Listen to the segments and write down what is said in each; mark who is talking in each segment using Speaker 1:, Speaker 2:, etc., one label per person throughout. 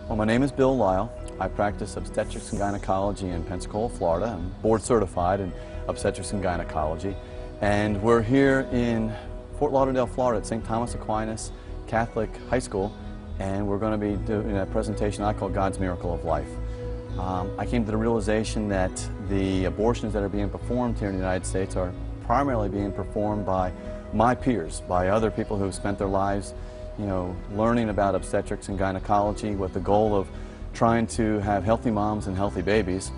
Speaker 1: Well, my name is Bill Lile. I practice obstetrics and gynecology in Pensacola, Florida. I'm board certified in obstetrics and gynecology. And we're here in Fort Lauderdale, Florida at St. Thomas Aquinas Catholic High School. And we're going to be doing a presentation I call God's Miracle of Life. I came to the realization that the abortions that are being performed here in the United States are primarily being performed by my peers, by other people who've spent their lives learning about obstetrics and gynecology with the goal of trying to have healthy moms and healthy babies,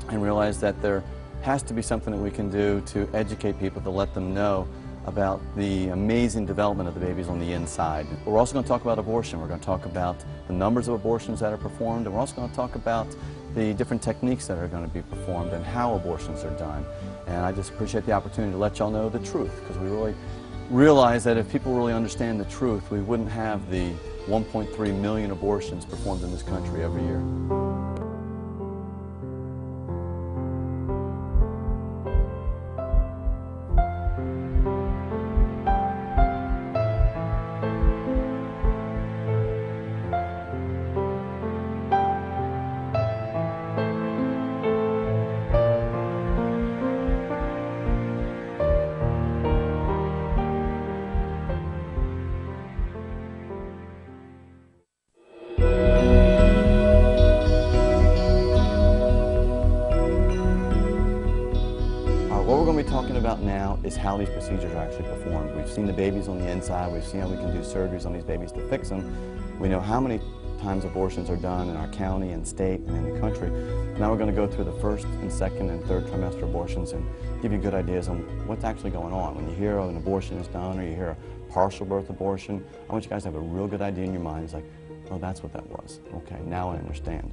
Speaker 1: and realize that there has to be something that we can do to educate people, to let them know about the amazing development of the babies on the inside. We're also going to talk about abortion. We're going to talk about the numbers of abortions that are performed, and we're also going to talk about the different techniques that are going to be performed and how abortions are done. And I just appreciate the opportunity to let y'all know the truth, because we really realize that if people really understand the truth, we wouldn't have the 1.3 million abortions performed in this country every year. What we're going to be talking about now is how these procedures are actually performed. We've seen the babies on the inside. We've seen how we can do surgeries on these babies to fix them. We know how many times abortions are done in our county and state and in the country. Now we're going to go through the first and second and third trimester abortions and give you good ideas on what's actually going on. When you hear an abortion is done or you hear a partial birth abortion, I want you guys to have a real good idea in your mind. It's like, oh, that's what that was. Okay, now I understand.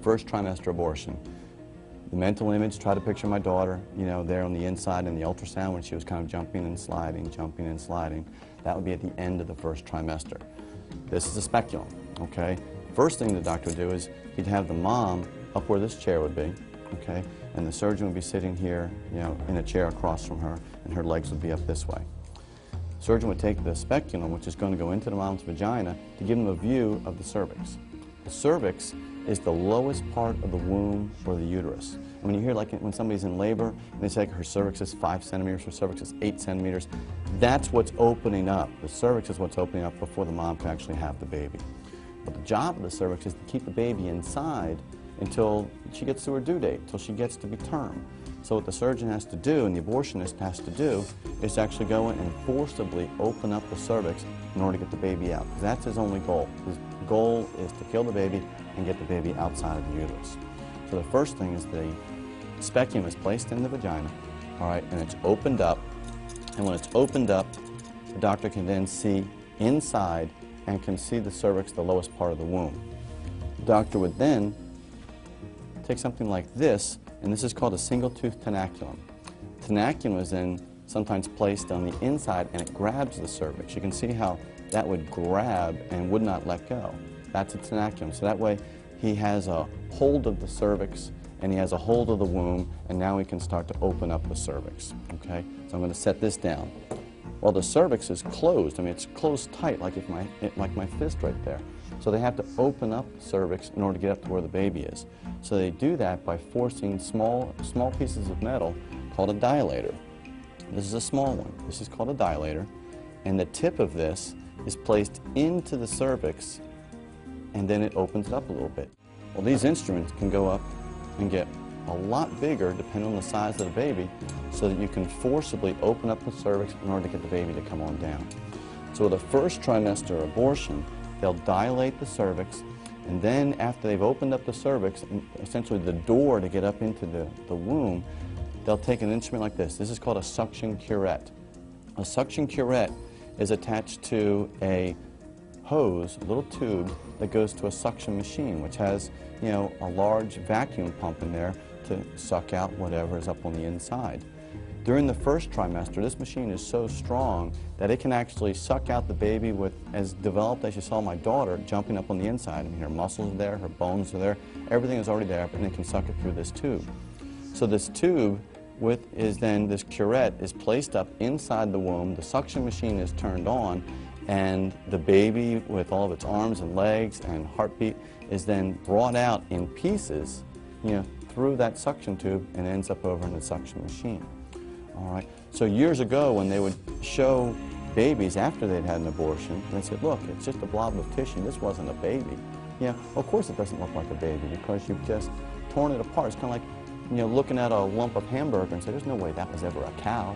Speaker 1: First trimester abortion. The mental image, try to picture my daughter, there on the inside in the ultrasound when she was kind of jumping and sliding. That would be at the end of the first trimester. This is a speculum, okay? First thing the doctor would do is he'd have the mom up where this chair would be, okay? And the surgeon would be sitting here, in a chair across from her, and her legs would be up this way. The surgeon would take the speculum, which is going to go into the mom's vagina, to give them a view of the cervix. The cervix is the lowest part of the womb or the uterus. And when you hear when somebody's in labor and they say her cervix is 5 centimeters, her cervix is 8 centimeters, that's what's opening up. The cervix is what's opening up before the mom can actually have the baby. But the job of the cervix is to keep the baby inside until she gets to her due date, until she gets to be term. So what the surgeon has to do and the abortionist has to do is to actually go in and forcibly open up the cervix in order to get the baby out. Because that's his only goal. His goal is to kill the baby and get the baby outside of the uterus. So the first thing is the speculum is placed in the vagina, all right, and it's opened up. And when it's opened up, the doctor can then see inside and can see the cervix, the lowest part of the womb. The doctor would then take something like this, and this is called a single-tooth tenaculum. Tenaculum is then sometimes placed on the inside, and it grabs the cervix. You can see how that would grab and would not let go. That's a tenaculum. So that way he has a hold of the cervix and he has a hold of the womb, and now he can start to open up the cervix. Okay? So I'm going to set this down. Well, the cervix is closed. I mean, it's closed tight like my fist right there. So they have to open up the cervix in order to get up to where the baby is. So they do that by forcing small pieces of metal called a dilator. This is a small one. This is called a dilator. And the tip of this is placed into the cervix, and then it opens it up a little bit. Well, these instruments can go up and get a lot bigger depending on the size of the baby, so that you can forcibly open up the cervix in order to get the baby to come on down. So with a first trimester abortion, they'll dilate the cervix, and then after they've opened up the cervix, and essentially the door to get up into the womb, they'll take an instrument like this. This is called a suction curette. A suction curette is attached to a hose, a little tube that goes to a suction machine, which has, a large vacuum pump in there to suck out whatever is up on the inside. During the first trimester, this machine is so strong that it can actually suck out the baby with as developed as you saw my daughter jumping up on the inside. I mean, her muscles are there, her bones are there, everything is already there, and it can suck it through this tube. So this tube this curette is placed up inside the womb, the suction machine is turned on, And the baby, with all of its arms and legs and heartbeat, is then brought out in pieces, through that suction tube and ends up over in the suction machine. All right. So years ago, when they would show babies after they'd had an abortion, they said, "Look, it's just a blob of tissue. This wasn't a baby." Of course it doesn't look like a baby because you've just torn it apart. It's kind of like, looking at a lump of hamburger and say, "There's no way that was ever a cow,"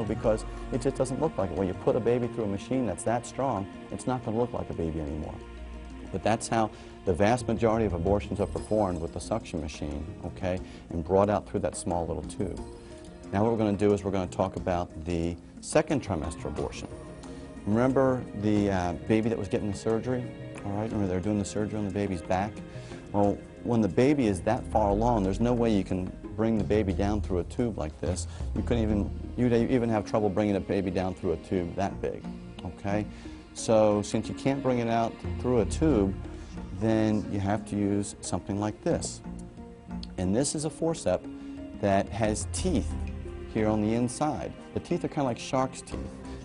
Speaker 1: because it just doesn't look like it. When you put a baby through a machine that's that strong, it's not going to look like a baby anymore. But that's how the vast majority of abortions are performed, with the suction machine, okay, and brought out through that small little tube. Now what we're going to do is we're going to talk about the second trimester abortion. Remember the baby that was getting the surgery? All right, remember they were doing the surgery on the baby's back? Well, when the baby is that far along, there's no way you can bring the baby down through a tube like this. You'd even have trouble bringing a baby down through a tube that big, okay? So since you can't bring it out through a tube, then you have to use something like this. And this is a forceps that has teeth here on the inside. The teeth are kind of like shark's teeth.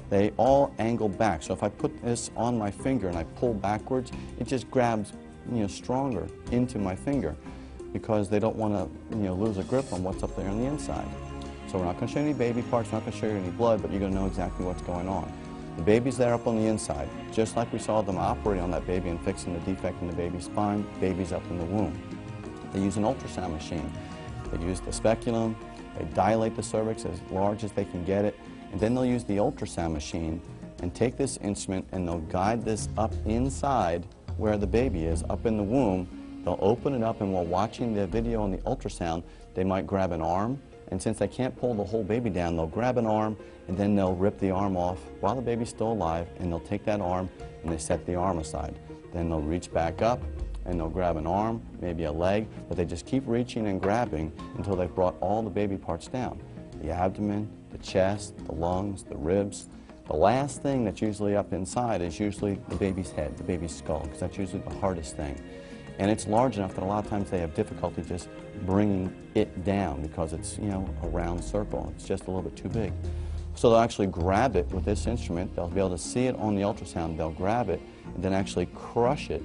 Speaker 1: They all angle back. So if I put this on my finger and I pull backwards, it just grabs stronger into my finger because they don't want to lose a grip on what's up there on the inside. So we're not going to show you any baby parts, not going to show you any blood, but you're going to know exactly what's going on. The baby's there up on the inside, just like we saw them operating on that baby and fixing the defect in the baby's spine. Baby's up in the womb. They use an ultrasound machine. They use the speculum. They dilate the cervix as large as they can get it, and then they'll use the ultrasound machine and take this instrument and they'll guide this up inside where the baby is, up in the womb. They'll open it up, and while watching the video on the ultrasound, they might grab an arm, and since they can't pull the whole baby down, they'll grab an arm and then they'll rip the arm off while the baby's still alive, and they'll take that arm and they set the arm aside. Then they'll reach back up and they'll grab an arm, maybe a leg, but they just keep reaching and grabbing until they've brought all the baby parts down. The abdomen, the chest, the lungs, the ribs. The last thing that's usually up inside is usually the baby's head, the baby's skull, because that's usually the hardest thing. And it's large enough that a lot of times they have difficulty just bringing it down because it's, a round circle. It's just a little bit too big. So they'll actually grab it with this instrument. They'll be able to see it on the ultrasound. They'll grab it and then actually crush it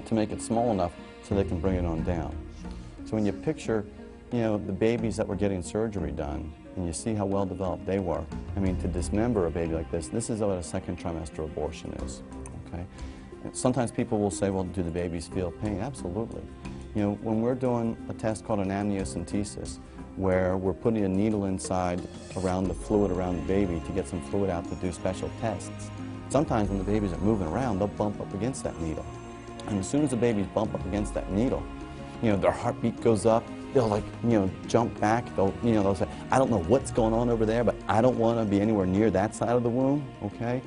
Speaker 1: to make it small enough so they can bring it on down. So when you picture, the babies that were getting surgery done, and you see how well developed they were, I mean, to dismember a baby like this is what a second trimester abortion is, okay? And sometimes people will say, well, do the babies feel pain? Absolutely. When we're doing a test called an amniocentesis, where we're putting a needle inside around the fluid around the baby to get some fluid out to do special tests, sometimes when the babies are moving around, they'll bump up against that needle. And as soon as the babies bump up against that needle, their heartbeat goes up. They'll jump back. They'll say, I don't know what's going on over there, but I don't want to be anywhere near that side of the womb, okay?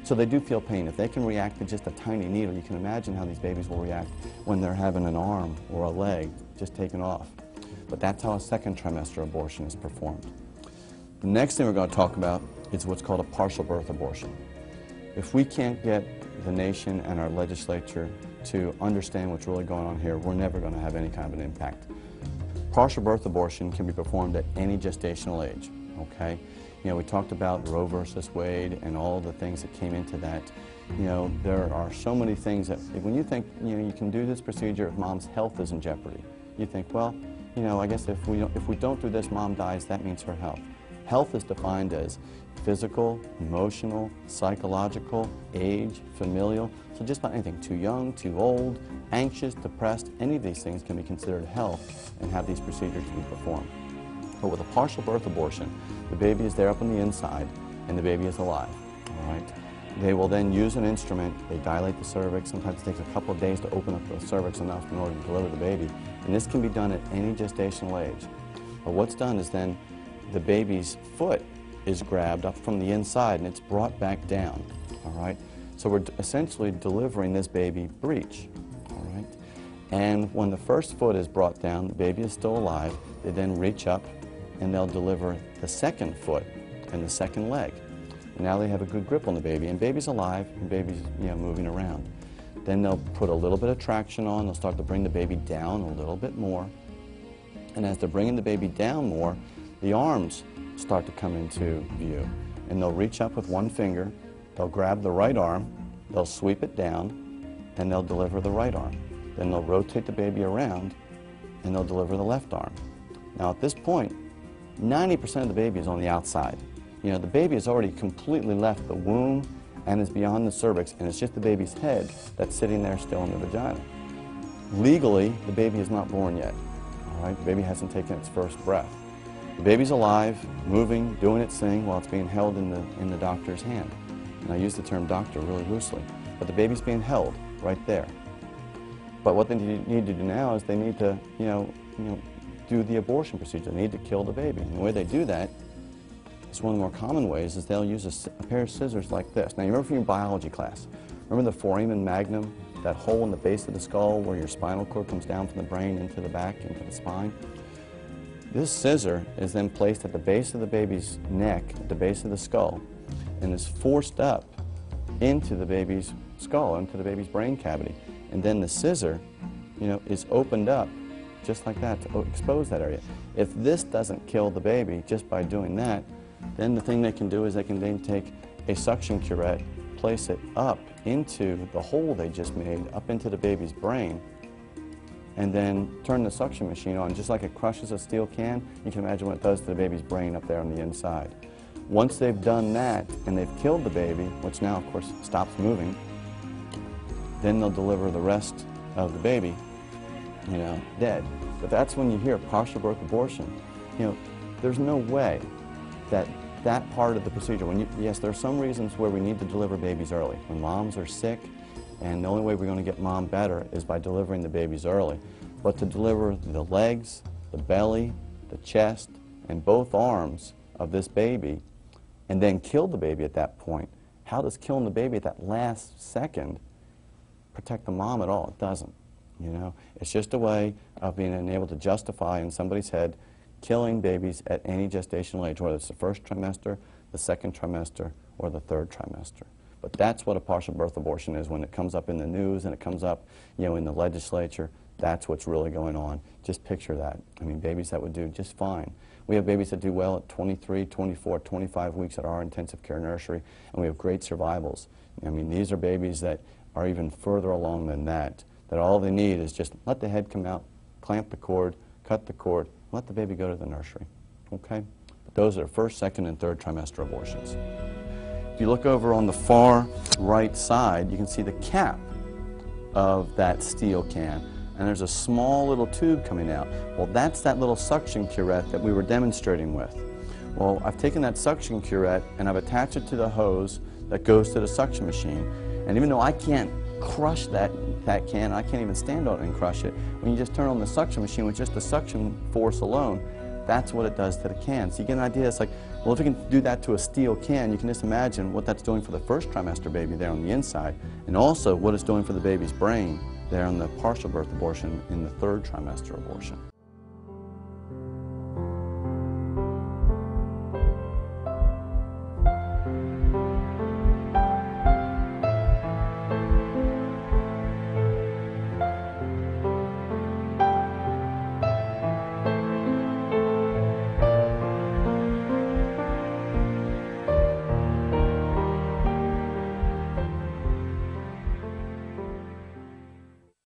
Speaker 1: So they do feel pain. If they can react to just a tiny needle, you can imagine how these babies will react when they're having an arm or a leg just taken off. But that's how a second trimester abortion is performed. The next thing we're going to talk about is what's called a partial birth abortion. If we can't get the nation and our legislature to understand what's really going on here, we're never going to have any kind of an impact. Partial birth abortion can be performed at any gestational age, okay? We talked about Roe versus Wade and all the things that came into that. There are so many things that, when you think, you can do this procedure if mom's health is in jeopardy, you think, well, I guess if we don't do this, mom dies, that means her health. Health is defined as physical, emotional, psychological, age, familial, so just about anything. Too young, too old, anxious, depressed, any of these things can be considered health and have these procedures to be performed. But with a partial birth abortion, the baby is there up on the inside and the baby is alive, all right? They will then use an instrument. They dilate the cervix. Sometimes it takes a couple of days to open up the cervix enough in order to deliver the baby. And this can be done at any gestational age. But what's done is then the baby's foot is grabbed up from the inside and it's brought back down, all right? So we're essentially delivering this baby breech, all right? And when the first foot is brought down, the baby is still alive. They then reach up and they'll deliver the second foot and the second leg. And now they have a good grip on the baby, and baby's alive, and baby's moving around. Then they'll put a little bit of traction on. They'll start to bring the baby down a little bit more. And as they're bringing the baby down more, the arms start to come into view. And they'll reach up with one finger, They'll grab the right arm, they'll sweep it down, and they'll deliver the right arm. Then they'll rotate the baby around, and they'll deliver the left arm. Now at this point, 90% of the baby is on the outside. You know, the baby has already completely left the womb and is beyond the cervix, and it's just the baby's head that's sitting there still in the vagina. Legally, the baby is not born yet. All right? The baby hasn't taken its first breath. The baby's alive, moving, doing its thing while it's being held in the doctor's hand. And I use the term doctor really loosely. But the baby's being held right there. But what they need to do now is they need to, do the abortion procedure. They need to kill the baby. And the way they do that, it's one of the more common ways, is they'll use a pair of scissors like this. Now, you remember from your biology class, remember the foramen magnum, that hole in the base of the skull where your spinal cord comes down from the brain into the back, into the spine? This scissor is then placed at the base of the baby's neck, at the base of the skull, and is forced up into the baby's skull, into the baby's brain cavity. And then the scissor, is opened up just like that to expose that area. If this doesn't kill the baby just by doing that, then the thing they can do is they can then take a suction curette, place it up into the hole they just made, up into the baby's brain, and then turn the suction machine on. Just like it crushes a steel can, you can imagine what it does to the baby's brain up there on the inside. Once they've done that and they've killed the baby, which now of course stops moving, then they'll deliver the rest of the baby, dead. But that's when you hear partial birth abortion. There's no way that part of the procedure, yes, there are some reasons where we need to deliver babies early. When moms are sick, and the only way we're going to get mom better is by delivering the babies early. But to deliver the legs, the belly, the chest, and both arms of this baby, and then kill the baby at that point, how does killing the baby at that last second protect the mom at all? It doesn't. It's just a way of being able to justify in somebody's head killing babies at any gestational age, whether it's the first trimester, the second trimester, or the third trimester. But that's what a partial birth abortion is. When it comes up in the news and it comes up, in the legislature, that's what's really going on. Just picture that. I mean, babies that would do just fine. We have babies that do well at 23, 24, 25 weeks at our intensive care nursery, and we have great survivals. I mean, these are babies that are even further along than that all they need is just let the head come out, clamp the cord, cut the cord, let the baby go to the nursery, okay? But those are first, second, and third trimester abortions. If you look over on the far right side, you can see the cap of that steel can, and there's a small little tube coming out. Well, that's that little suction curette that we were demonstrating with. Well, I've taken that suction curette and I've attached it to the hose that goes to the suction machine, and even though I can't crush that can, I can't even stand on it and crush it, when you just turn on the suction machine with just the suction force alone, that's what it does to the can. So you get an idea, it's like, well, if you can do that to a steel can, you can just imagine what that's doing for the first trimester baby there on the inside, and also what it's doing for the baby's brain there on the partial birth abortion in the third trimester abortion.